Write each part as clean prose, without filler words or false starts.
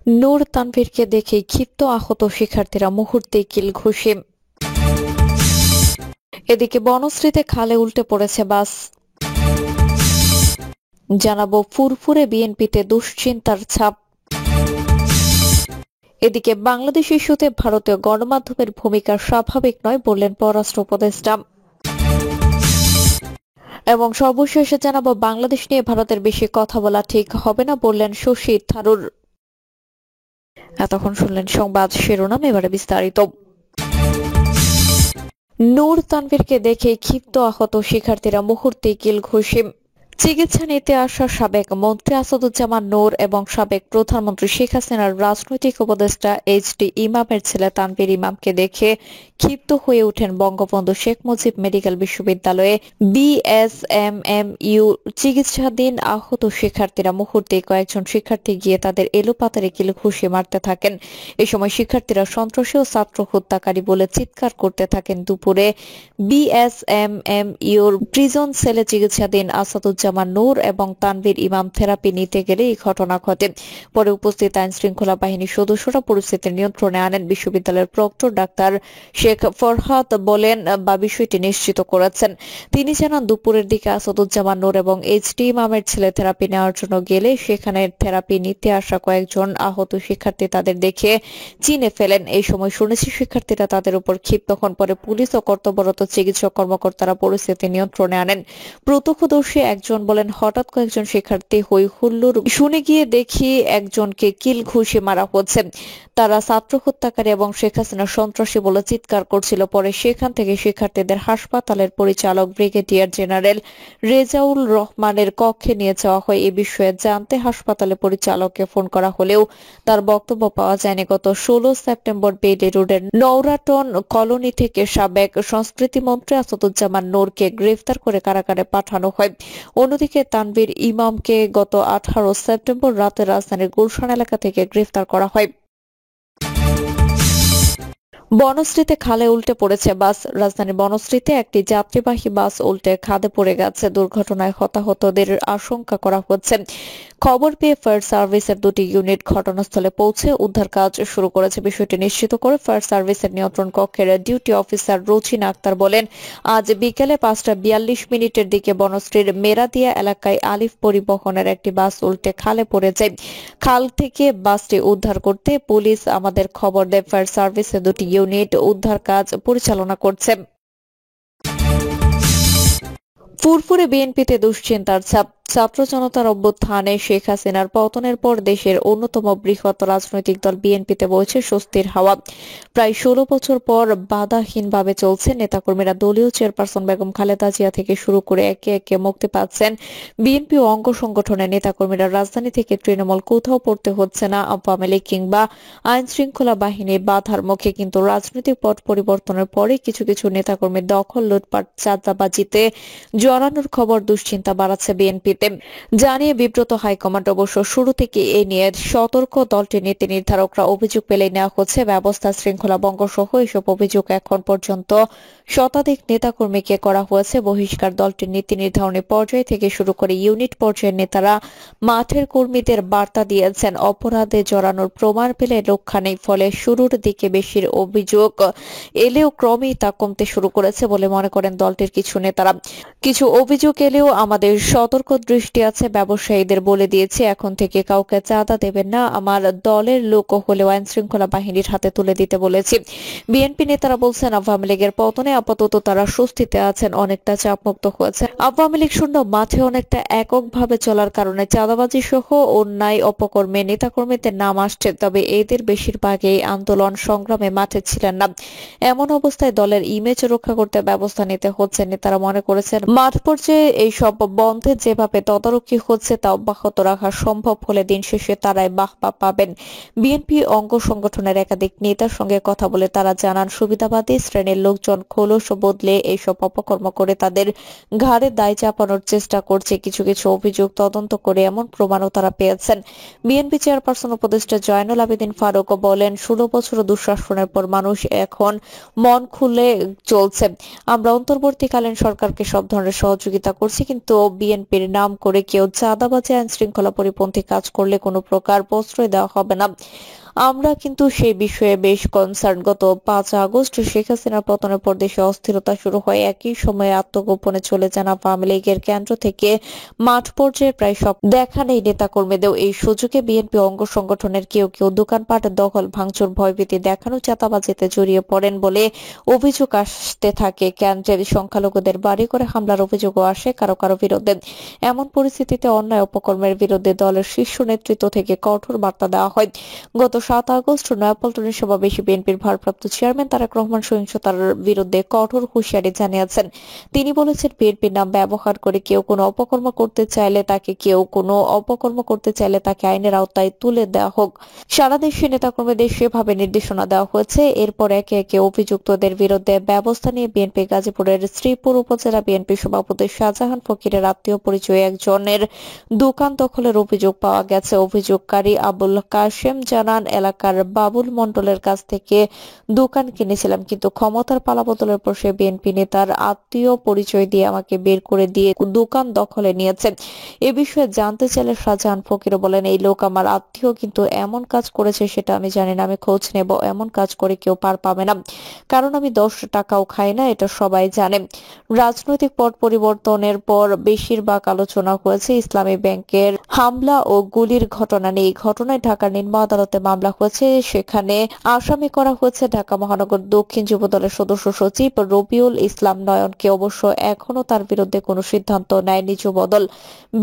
নূর তানভীরকে দেখে ক্ষিপ্ত আহত শিক্ষার্থীরা মুহূর্তে কিল ঘুষি। এদিকে বনশ্রীতে খালে উল্টে পড়েছে বাস। জানাবো ফুরফুরে বিএনপিতে দুশ্চিন্তার ছাপ। এদিকে বাংলাদেশ ইস্যুতে ভারতীয় গণমাধ্যমের ভূমিকা স্বাভাবিক নয় বললেন পররাষ্ট্র উপদেষ্টা। এবং সর্বশেষে জানাবো বাংলাদেশ নিয়ে ভারতের বেশি কথা বলা ঠিক হবে না বললেন শশী থারুর। এতক্ষণ শুনলেন সংবাদ শিরোনাম, এবারে বিস্তারিত। নূর তানভীরকে দেখে ক্ষিপ্ত আহত শিক্ষার্থীরা মুহূর্তে কিল ঘুষি। চিকিৎসা নিতে আসা সাবেক মন্ত্রী আসাদুজ্জামান নূর এবং সাবেক প্রধানমন্ত্রী শেখ হাসিনার রাজনৈতিক উপদেষ্টা এইচ.টি. ইমামের ছেলে তানভীর ইমামকে দেখে ক্ষিপ্ত হয়ে ওঠেন বঙ্গবন্ধু শেখ মুজিব মেডিকেল বিশ্ববিদ্যালয়ে বিএসএমএমইউ চিকিৎসাধীন আহত শিক্ষার্থীরা। মুহূর্তে কয়েকজন শিক্ষার্থী গিয়ে তাদের এলোপাতাড়ি কিল ঘুষি মারতে থাকেন। এ সময় শিক্ষার্থীরা সন্ত্রাসী ও ছাত্র হত্যাকারী বলে চিৎকার করতে থাকেন। দুপুরে বিএসএমএমইউর প্রিজন সেলে চিকিৎসাধীন আসাদুজ্জামান নূর এবং তানভীর ইমাম থেরাপি নিতে গেলে এই ঘটনা ঘটে। পরে উপস্থিত আইন শৃঙ্খলা বাহিনীর সদস্যরা পরিস্থিতি নিয়ন্ত্রণে আনেন। বিশ্ববিদ্যালয়ের প্রক্টর ডাক্তার শেখ ফরহাদ বলেন বা বিষয়টি নিশ্চিত করেছেন। তিনি জানান, দুপুরের দিকে আসাদুজ্জামান নূর এবং এইচ.টি. ইমামের ছেলে থেরাপি নেওয়ার জন্য গেলে সেখানে থেরাপি নিতে আসা কয়েকজন আহত শিক্ষার্থী তাদের দেখে চিনে ফেলেন। এই সময় শুনেছি শিক্ষার্থীরা তাদের উপর ক্ষিপ্ত হন। পরে পুলিশ ও কর্তব্যরত চিকিৎসক কর্মকর্তারা পরিস্থিতি নিয়ন্ত্রণে আনেন। প্রত্যক্ষদর্শী একজন বলেন, হঠাৎ কয়েকজন শিক্ষার্থী হই হুল্লোড় শুনে গিয়ে দেখি একজনকে কিল ঘুষি মারা হচ্ছে। তারা ছাত্র হত্যাকারী এবং শেখ হাসিনা সন্ত্রাসী বলে চিৎকার করছিল। পরে সেখান থেকে শিক্ষার্থীদের হাসপাতালের পরিচালক ব্রিগেডিয়ার জেনারেল রেজাউল রহমানের কক্ষে নিয়ে যাওয়া হয়। এ বিষয়ে জানতে হাসপাতালের পরিচালককে ফোন করা হলেও তার বক্তব্য পাওয়া যায়নি। গত 16 সেপ্টেম্বর বেইলি রোডের নৌরাটন কলোনি থেকে সাবেক সংস্কৃতি মন্ত্রী আসাদুজ্জামান নূরকে গ্রেফতার করে কারাগারে পাঠানো হয়। অন্যদিকে তানভীর ইমামকে গত 18 সেপ্টেম্বর রাতে রাজধানীর গুলশান এলাকা থেকে গ্রেফতার করা হয়। বনশ্রীতে খালে উল্টে পড়েছে বাস। রাজধানীর বনশ্রীতে একটি যাত্রীবাহী বাস উল্টে খাদে পড়ে গেছে। দুর্ঘটনায় হতাহতদের আশঙ্কা করা হচ্ছে। খবর পেয়ে ফায়ার সার্ভিসের দুটি ইউনিট ঘটনাস্থলে পৌঁছে উদ্ধার কাজ শুরু করেছে। বিষয়টি নিশ্চিত করে ফায়ার সার্ভিসের নিয়ন্ত্রণ কক্ষের ডিউটি অফিসার রুচিনা আক্তার বলেন, আজ বিকেলে 5:42 দিকে বনশ্রীর মেরাদিয়া এলাকায় আলিফ পরিবহনের একটি বাস উল্টে খালে পড়ে যায়। খাল থেকে বাসটি উদ্ধার করতে পুলিশ আমাদের খবর দেয়। ফায়ার সার্ভিসের দুটি ইউনিট উদ্ধার কাজ পরিচালনা করছে। ফুরফুরে বিএনপিতে দুশ্চিন্তার ছাপ। ছাত্র জনতার অভ্যুত্থানে শেখ হাসিনার পতনের পর দেশের অন্যতম বৃহৎ রাজনৈতিক দল বিএনপিতে বইছে স্বস্তির হাওয়া। প্রায় 16 বছর পর বাধাহীনভাবে চলছে। নেতাকর্মীরা দলীয় চেয়ারপারসন বেগম খালেদা জিয়া থেকে শুরু করে একে একে মুক্তি পাচ্ছেন। বিএনপি ও অঙ্গ সংগঠনের নেতাকর্মীরা রাজধানী থেকে তৃণমূল কোথাও পড়তে হচ্ছে না আওয়ামী লীগ কিংবা আইন শৃঙ্খলা বাহিনীর বাধার মুখে। কিন্তু রাজনৈতিক পট পরিবর্তনের পরে কিছু কিছু নেতাকর্মীর দখল, লুটপাট, চাঁদাবাজিতে জড়ানোর খবর দুশ্চিন্তা বাড়াচ্ছে বিএনপিতে। জানিয়ে বিব্রত হাইকমান্ড। অবশ্য শুরু থেকে এ নিয়ে সতর্ক দলটির নীতি নির্ধারকরা। অভিযোগ পেলেই নেওয়া হচ্ছে ব্যবস্থা। শৃঙ্খলা ভঙ্গ সহ এসব অভিযোগ এখন পর্যন্ত শতাধিক নেতাকর্মীকে করা হয়েছে বহিষ্কার। দলটির নীতি নির্ধারণী পর্যায় থেকে শুরু করে ইউনিট পর্যায়ের নেতারা মাঠের কর্মীদের বার্তা দিয়েছেন, অপরাধে জড়ানোর প্রমাণ পেলে রক্ষা নেই। ফলে শুরুর দিকে বেশির অভিযোগ এলেও ক্রমেই তা কমতে শুরু করেছে বলে মনে করেন দলটির কিছু নেতারা। কিছু অভিযোগ এলেও আমাদের সতর্ক দৃষ্টি আছে। ব্যবসায়ীদের বলে দিয়েছে, এখন থেকে কাউকে চাঁদা দেবেন না। আমার দলের লোক হলেও আইন শৃঙ্খলা বাহিনীর হাতে তুলে দিতে বলেছি। বিএনপি নেতারা বলছেন, আওয়ামী লীগের পতনে আপাতত তারা স্বস্তিতে আছেন, অনেকটা চাপমুক্ত হয়েছে। আওয়ামী লীগ শূন্য মাঠে অনেকটা এককভাবে চলার কারণে চাঁদাবাজি সহ অন্যায় অপকর্মে নেতাকর্মীদের নাম আসছে। তবে এদের বেশিরভাগই আন্দোলন সংগ্রামে মাঠে ছিলেন না। এমন অবস্থায় দলের ইমেজ রক্ষা করতে ব্যবস্থা নিতে হচ্ছে। নেতারা মনে করেছেন, মাঠ পর্যায়ে এইসব বন্ধে যেভাবে তদারকি হচ্ছে তা অব্যাহত রাখা সম্ভব হলে দিন শেষে তারাই বাহবা পাবেন। বিএনপি অঙ্গ সংগঠনের একাধিক নেতার সঙ্গে কথা বলে তারা জানান, সুবিধাবাদী শ্রেণীর লোকজন খোলস বদলে এইসব অপকর্ম করে তাদের ঘাড়ে দায় চাপানোর চেষ্টা করছে। কিছু কিছু অভিযোগ তদন্ত করে এমন প্রমাণও তারা পেয়েছেন। বিএনপি চেয়ারপারসন উপদেষ্টা জয়নুল আবেদিন ফারুক বলেন, 16 বছর দুঃশাসনের পর মানুষ এখন মন খুলে চলছে। আমরা অন্তর্বর্তীকালীন সরকারকে সব ধরনের সহযোগিতা করছি, কিন্তু বিএনপির নাম করে কেউ চাঁদাবাজি আইন শৃঙ্খলা পরিপন্থী কাজ করলে কোনো প্রকার প্রশ্রয় দেওয়া হবে না। আমরা কিন্তু সেই বিষয়ে বেশ কনসার্ন। গত 5 আগস্ট শেখ হাসিনার পতনের পর দেশে অস্থিরতা শুরু হয়। একই সময়ে আত্মগোপনে চলে যান আওয়ামী লীগের কেন্দ্র থেকে মাঠ পর্যায়ে প্রায় সব দেখা নেই নেতাকর্মীদের। এই সুযোগে বিএনপি অঙ্গ সংগঠনের কেউ কেউ দোকানপাট দখল ভাঙচুর ভয়ভীতি দেখানো চাঁদাবাজিতে জড়িয়ে পড়েন বলে অভিযোগ আসতে থাকে। কেন্দ্রের সংখ্যালঘুদের বাড়ি করে হামলার অভিযোগও আসে কারো কারো বিরুদ্ধে। এমন পরিস্থিতিতে অন্যায় অপকর্মের বিরুদ্ধে দলের শীর্ষ নেতৃত্ব থেকে কঠোর বার্তা দেওয়া হয়। গত 7 আগস্ট নয়াপল্টনের সমাবেশে বিএনপির ভারপ্রাপ্ত চেয়ারম্যান তারেক রহমান সহিংসতার বিরুদ্ধে কঠোর হুঁশিয়ারি জানিয়েছেন। তিনি বলেছেন, বিএনপির নাম ব্যবহার করে কেউ কোনো অপকর্ম করতে চাইলে তাকে আইনের আওতায় তুলে দেওয়া হোক। সারা দেশে নেতাকর্মীদের সেভাবে নির্দেশনা দেওয়া হয়েছে। এরপর একে একে অভিযুক্তদের বিরুদ্ধে ব্যবস্থা নিয়ে বিএনপি গাজীপুরের শ্রীপুর উপজেলা বিএনপি সভাপতি শাহজাহান ফকিরের আত্মীয় পরিচয় একজনের দোকান দখলের অভিযোগ পাওয়া গেছে। অভিযোগকারী আবুল কাশেম জানান, এলাকার বাবুল মণ্ডলের কাছ থেকে দোকান কিনেছিলাম, কিন্তু ক্ষমতার পালাবদলের পর সে বিএনপি নেতার আত্মীয় পরিচয় দিয়ে আমাকে বের করে দিয়ে দোকান দখলে নিয়েছে। এ বিষয়ে জানতে চাইলে শাহজাহান ফকির বলেন, এই লোক আমার আত্মীয়, কিন্তু এমন কাজ করেছে সেটা আমি জানি না। আমি খোঁজ নেব। এমন কাজ করে কেউ পার পাবে না, কারণ আমি 10 টাকাও খাই না, এটা সবাই জানে। রাজনৈতিক পট পরিবর্তনের পর বেশিরভাগ আলোচনা হয়েছে ইসলামী ব্যাংকের হামলা ও গুলির ঘটনা নিয়ে। এই ঘটনায় ঢাকার নিম্ন আদালতে মামলা হয়েছে। সেখানে আসামি করা হয়েছে ঢাকা মহানগর দক্ষিণ যুবদলের সদস্য সচিব রবিউল ইসলাম নয়নকে। অবশ্য এখনো তার বিরুদ্ধে কোনো সিদ্ধান্ত নেয়নি যুবদল।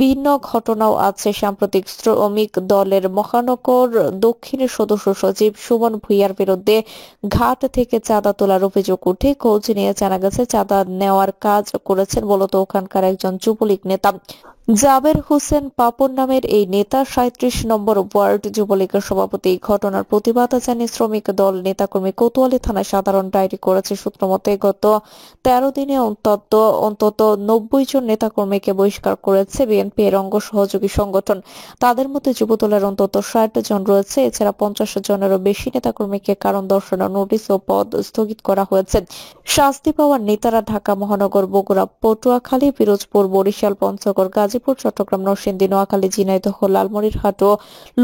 ভিন্ন ঘটনাও আছে। সাম্প্রতিক শ্রমিক দলের মহানগর দক্ষিণের সদস্য সচিব সুমন ভুঁইয়ার বিরুদ্ধে ঘাট থেকে চাঁদা তোলার অভিযোগ উঠে। খোঁজ নিয়ে জানা গেছে, চাঁদা নেওয়ার কাজ করেছেন মূলত ওখানকার একজন যুবলীগ নেতা জাবের হোসেন পাপন নামের এই নেতা 37 নম্বর ওয়ার্ড যুবলীগের সভাপতি। এই ঘটনার প্রতিবাদ জানিয়ে শ্রমিক দল নেতাকর্মী কোতোয়ালি থানায় সাধারণ ডায়েরি করেছে। সূত্রমতে গত 13 দিনে অন্তত 90 জন নেতাকর্মীকে বহিষ্কার করেছে বিএনপি এর অঙ্গ সহযোগী সংগঠন। তাদের মধ্যে যুবদলের অন্তত 60 জন রয়েছে। এছাড়া 50 জনেরও বেশি নেতাকর্মীকে কারণ দর্শানোর নোটিশ ও পদ স্থগিত করা হয়েছে। শাস্তি পাওয়ার নেতারা ঢাকা মহানগর, বগুড়া, পটুয়াখালী, পিরোজপুর, বরিশাল, পঞ্চগড়, গাজীপুর, চট্টগ্রাম, নরসিংদী, নোয়াখালী, ঝিনাইদহ, লালমনিরহাট ও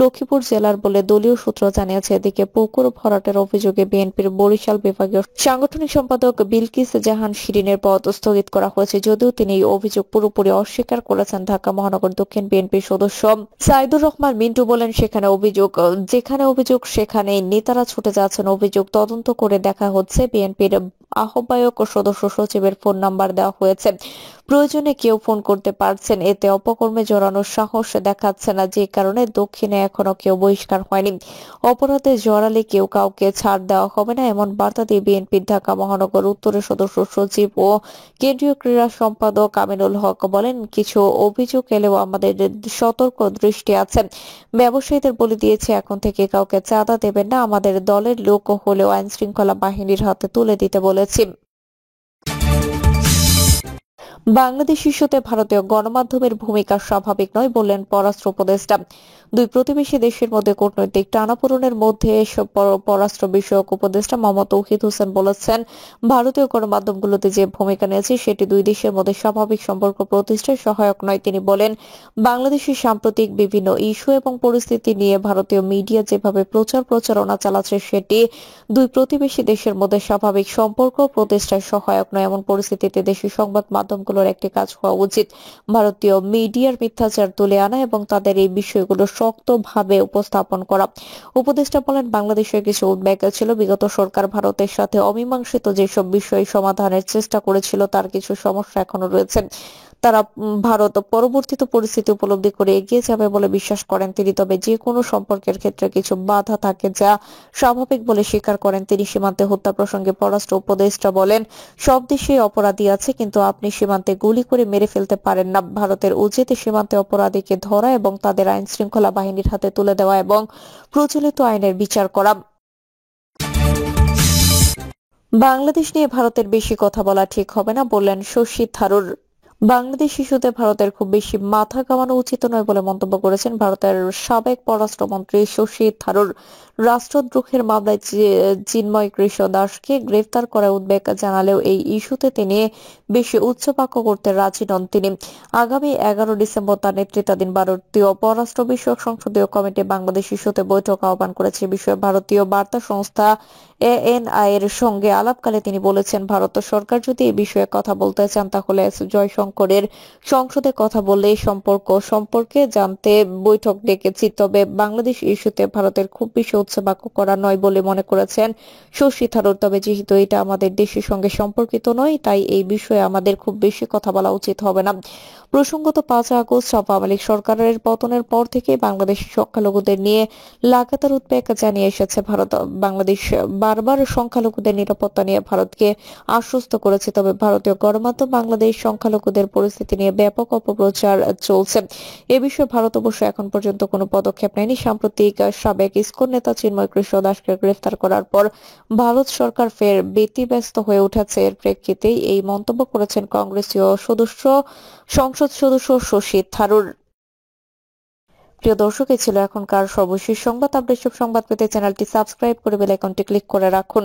লক্ষ্মীপুর জেলার বলে দলীয় সূত্র জানিয়েছে। এদিকে পুকুর ভরাটের অভিযোগে বিএনপির বরিশাল বিভাগীয় সাংগঠনিক সম্পাদক বিলকিস জাহান শিরিনের পদ স্থগিত করা হয়েছে, যদিও তিনি এই অভিযোগ পুরোপুরি অস্বীকার করেছেন। ঢাকা মহানগর দক্ষিণ বিএনপির সদস্য সাইদুর রহমান মিন্টু বলেন, যেখানে অভিযোগ সেখানেই নেতারা ছুটে যাচ্ছেন। অভিযোগ তদন্ত করে দেখা হচ্ছে। বিএনপির আহ্বায়ক ও সদস্য সচিবের ফোন নাম্বার দেওয়া হয়েছে। প্রয়োজনে কেউ ফোন করতে পারছেন। এতে অপকর্মে জড়ানোর সাহস দেখাচ্ছে না, যে কারণে দক্ষিণে এখনো কেউ বহিষ্কার হয়নি। অপরাধে জড়ালে কেউ কাউকে ছাড় দেওয়া হবে না, এমন বার্তা দিয়ে বিএনপির ঢাকা মহানগর উত্তরের সদস্য সচিব ও কেন্দ্রীয় ক্রীড়া সম্পাদক আমিনুল হক বলেন, কিছু অভিযোগ এলেও আমাদের সতর্ক দৃষ্টি আছে। ব্যবসায়ীদের বলে দিয়েছে, এখন থেকে কাউকে চাঁদা দেবেন না। আমাদের দলের লোক হলেও আইন শৃঙ্খলা বাহিনীর হাতে তুলে দিতে বলেছি। বাংলাদেশ ইস্যুতে ভারতীয় গণমাধ্যমের ভূমিকা স্বাভাবিক নয় বললেন পররাষ্ট্র উপদেষ্টা। দুই প্রতিবেশী দেশের মধ্যে কূটনৈতিক টানাপোড়েনের মধ্যে পররাষ্ট্র বিষয়ক উপদেষ্টা মোহাম্মদ তৌহিদ হোসেন বলেছেন, ভারতীয় গণমাধ্যমগুলোতে যে ভূমিকা নিয়েছে সেটি দুই দেশের মধ্যে স্বাভাবিক সম্পর্ক প্রতিষ্ঠায় সহায়ক নয়। তিনি বলেন, বাংলাদেশের সাম্প্রতিক বিভিন্ন ইস্যু এবং পরিস্থিতি নিয়ে ভারতীয় মিডিয়া যেভাবে প্রচারণা চালাচ্ছে সেটি দুই প্রতিবেশী দেশের মধ্যে স্বাভাবিক সম্পর্ক প্রতিষ্ঠায় সহায়ক নয়। এমন পরিস্থিতিতে দেশের সংবাদ মাধ্যমগুলোর একটি কাজ হওয়া উচিত, ভারতীয় মিডিয়ার মিথ্যাচার তুলে আনা এবং তাদের এই বিষয়গুলো শক্তভাবে উপস্থাপন করা। উপদেষ্টা বলেন, বাংলাদেশের কিছু উদ্বেগ ছিল। বিগত সরকার ভারতের সাথে অমীমাংসিত যেসব বিষয় সমাধানের চেষ্টা করেছিল তার কিছু সমস্যা এখনো রয়েছে। তারা ভারত পরবর্তীতে পরিস্থিতি উপলব্ধি করে এগিয়ে যাবে বলে বিশ্বাস করেন তিনি। তবে যে কোনো সম্পর্কের ক্ষেত্রে কিছু বাধা থাকে যা স্বাভাবিক বলে স্বীকার করেন তিনি। সীমান্তে হত্যা প্রসঙ্গে পররাষ্ট্র উপদেষ্টা বলেন, সব দেশে অপরাধী আছে, কিন্তু আপনি সীমান্তে গুলি করে মেরে ফেলতে পারেন না। ভারতের উচিত সীমান্তে অপরাধীকে ধরা এবং তাদের আইন শৃঙ্খলা বাহিনীর হাতে তুলে দেওয়া এবং প্রচলিত আইনের বিচার করা। বাংলাদেশ নিয়ে ভারতের বেশি কথা বলা ঠিক হবে না বললেন শশী থারুর। বাংলাদেশ ইস্যুতে ভারতের খুব বেশি মাথা ঘামানো উচিত নয় বলে মন্তব্য করেছেন ভারতের সাবেক পররাষ্ট্রমন্ত্রী শশী থারুর। রাষ্ট্রদ্রোহের মামলায় চিন্ময় কৃষ্ণ দাসকে গ্রেফতার করায় উদ্বেগ জানালেও এই ইস্যুতে তিনি বেশি উচ্চবাক্য করতে রাজি নন তিনি। আগামী 11 ডিসেম্বর তার নেতৃত্বাধীন ভারতীয় পররাষ্ট্র বিষয়ক সংসদীয় কমিটি বাংলাদেশ ইস্যুতে বৈঠক আহ্বান করেছে। এ বিষয়ে ভারতীয় বার্তা সংস্থা এএনআই এর সঙ্গে আলাপকালে তিনি বলেছেন, ভারত সরকার যদি এই বিষয়ে কথা বলতে চান তাহলে এস জয়শঙ্করের সংসদে কথা বললে সম্পর্ক সম্পর্কে জানতে বৈঠক ডেকেছি। তবে বাংলাদেশ ইস্যুতে ভারতের খুব বেশি উচ্চবাক্য করা নয় বলে মনে করেছেন শশী থারুর। তবে যেহেতু এটা আমাদের দেশের সঙ্গে সম্পর্কিত নয়, তাই এই বিষয়ে আমাদের খুব বেশি কথা বলা উচিত হবে না। প্রসঙ্গত 5 আগস্ট আওয়ামী লীগ সরকারের পতনের পর থেকে বাংলাদেশের সংখ্যালঘুদের নিয়ে লাগাতার উদ্বেগ জানিয়ে এসেছে ভারত। বাংলাদেশ বারবার সংখ্যালঘুদের নিরাপত্তা নিয়ে ভারতকে আশ্বস্ত করেছে। তবে ভারতীয় গণমাধ্যম বাংলাদেশ সংখ্যালঘুদের পরিস্থিতি নিয়ে ব্যাপক অপপ্রচার চলছে। এ বিষয়ে ভারত অবশ্য এখন পর্যন্ত কোনো পদক্ষেপ নেয়নি। সাম্প্রতিক সাবেক ইসকন নেতা চিন্ময় কৃষ্ণ দাসকে গ্রেফতার করার পর ভারত সরকার ফের ব্যতিব্যস্ত হয়ে উঠেছে। এর প্রেক্ষিতেই এই মন্তব্য করেছেন কংগ্রেসীয় সংসদ সদস্য শশী থারুর। প্রিয় দর্শক, এই ছিল এখনকার সর্বশেষ সংবাদ। আপডেট সব সংবাদ পেতে চ্যানেলটি সাবস্ক্রাইব করে বেল আইকনটি ক্লিক করে রাখুন।